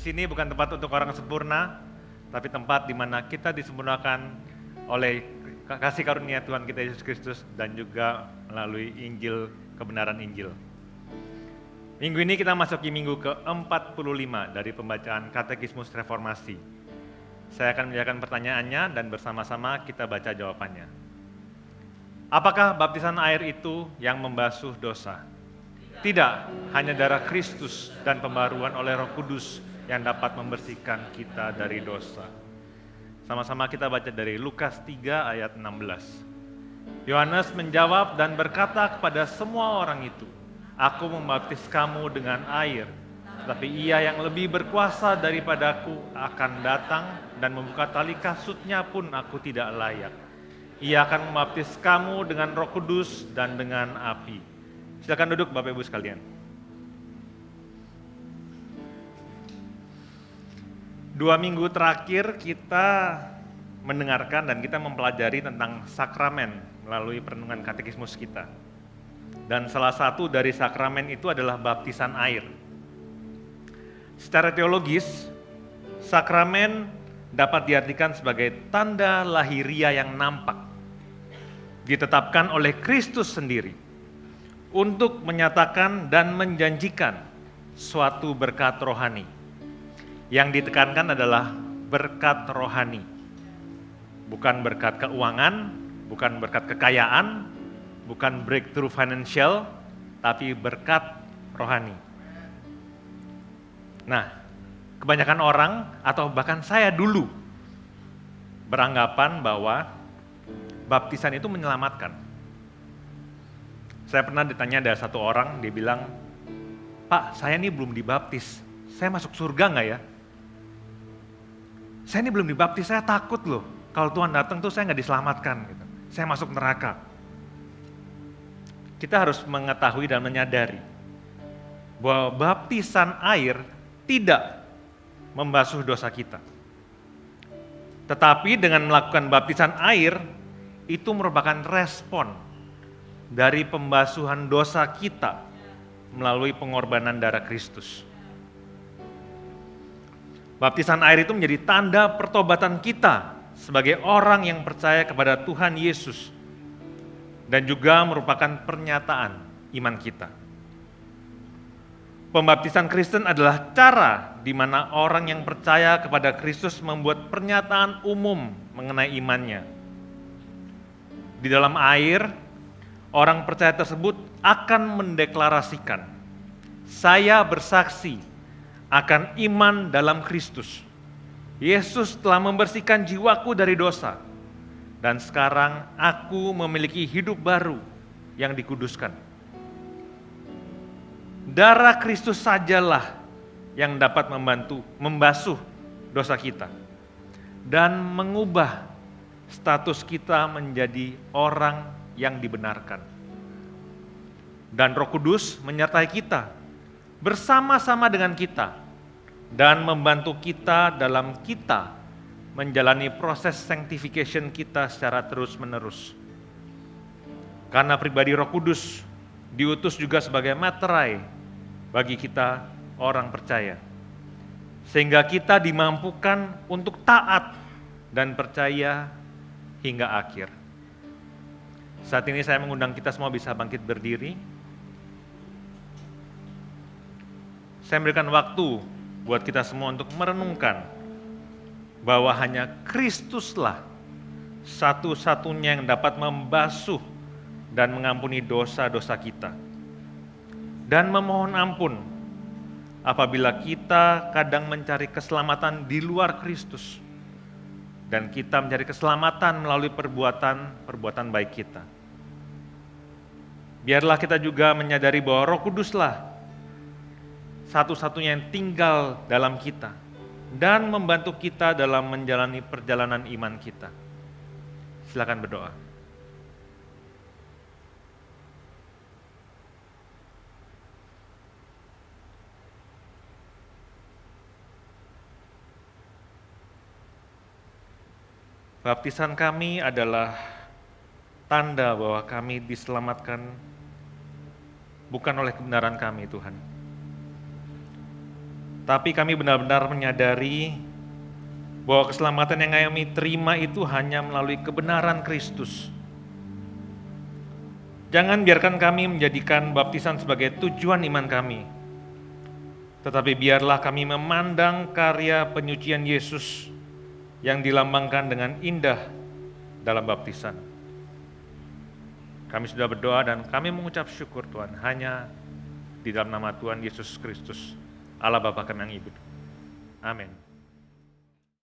sini bukan tempat untuk orang sempurna, tapi tempat di mana kita disempurnakan oleh kasih karunia Tuhan kita Yesus Kristus dan juga melalui Injil, kebenaran Injil. Minggu ini kita masuki minggu ke-45 dari pembacaan Katekismus Reformasi. Saya akan menjawab pertanyaannya dan bersama-sama kita baca jawabannya. Apakah baptisan air itu yang membasuh dosa? Tidak, hanya darah Kristus dan pembaruan oleh Roh Kudus yang dapat membersihkan kita dari dosa. Sama-sama kita baca dari Lukas 3 ayat 16. Yohanes menjawab dan berkata kepada semua orang itu, "Aku membaptis kamu dengan air, tetapi Ia yang lebih berkuasa daripadaku akan datang dan membuka tali kasutnya pun aku tidak layak. Ia akan membaptis kamu dengan Roh Kudus dan dengan api." Silakan duduk Bapak Ibu sekalian. 2 minggu terakhir kita mendengarkan dan kita mempelajari tentang sakramen melalui perenungan katekismus kita. Dan salah satu dari sakramen itu adalah baptisan air. Secara teologis, sakramen dapat diartikan sebagai tanda lahiria yang nampak, ditetapkan oleh Kristus sendiri untuk menyatakan dan menjanjikan suatu berkat rohani. Yang ditekankan adalah berkat rohani, bukan berkat keuangan, bukan berkat kekayaan, bukan breakthrough financial, tapi berkat rohani. Nah, kebanyakan orang atau bahkan saya dulu beranggapan bahwa baptisan itu menyelamatkan. Saya pernah ditanya ada satu orang, dia bilang, "Pak, saya ini belum dibaptis, saya masuk surga nggak ya? Saya ini belum dibaptis, saya takut loh. Kalau Tuhan datang tuh saya nggak diselamatkan, gitu. Saya masuk neraka." Kita harus mengetahui dan menyadari bahwa baptisan air tidak membasuh dosa kita. Tetapi dengan melakukan baptisan air, itu merupakan respon dari pembasuhan dosa kita melalui pengorbanan darah Kristus. Baptisan air itu menjadi tanda pertobatan kita sebagai orang yang percaya kepada Tuhan Yesus dan juga merupakan pernyataan iman kita. Pembaptisan Kristen adalah cara di mana orang yang percaya kepada Kristus membuat pernyataan umum mengenai imannya. Di dalam air, orang percaya tersebut akan mendeklarasikan, "Saya bersaksi akan iman dalam Kristus. Yesus telah membersihkan jiwaku dari dosa, dan sekarang aku memiliki hidup baru yang dikuduskan." Darah Kristus sajalah yang dapat membasuh dosa kita dan mengubah status kita menjadi orang yang dibenarkan. Dan Roh Kudus menyertai kita, bersama-sama dengan kita, dan membantu kita dalam kita menjalani proses sanctification kita secara terus-menerus. Karena pribadi Roh Kudus diutus juga sebagai materai bagi kita orang percaya, sehingga kita dimampukan untuk taat dan percaya hingga akhir. Saat ini saya mengundang kita semua bisa bangkit berdiri. Saya memberikan waktu buat kita semua untuk merenungkan bahwa hanya Kristuslah satu-satunya yang dapat membasuh dan mengampuni dosa-dosa kita. Dan memohon ampun apabila kita kadang mencari keselamatan di luar Kristus dan kita mencari keselamatan melalui perbuatan baik kita. Biarlah kita juga menyadari bahwa Roh Kuduslah satu-satunya yang tinggal dalam kita dan membantu kita dalam menjalani perjalanan iman kita. Silakan berdoa. Baptisan kami adalah tanda bahwa kami diselamatkan bukan oleh kebenaran kami, Tuhan. Tapi kami benar-benar menyadari bahwa keselamatan yang kami terima itu hanya melalui kebenaran Kristus. Jangan biarkan kami menjadikan baptisan sebagai tujuan iman kami, tetapi biarlah kami memandang karya penyucian Yesus yang dilambangkan dengan indah dalam baptisan. Kami sudah berdoa dan kami mengucap syukur Tuhan hanya di dalam nama Tuhan Yesus Kristus, Allah Bapa kami yang hidup. Amin.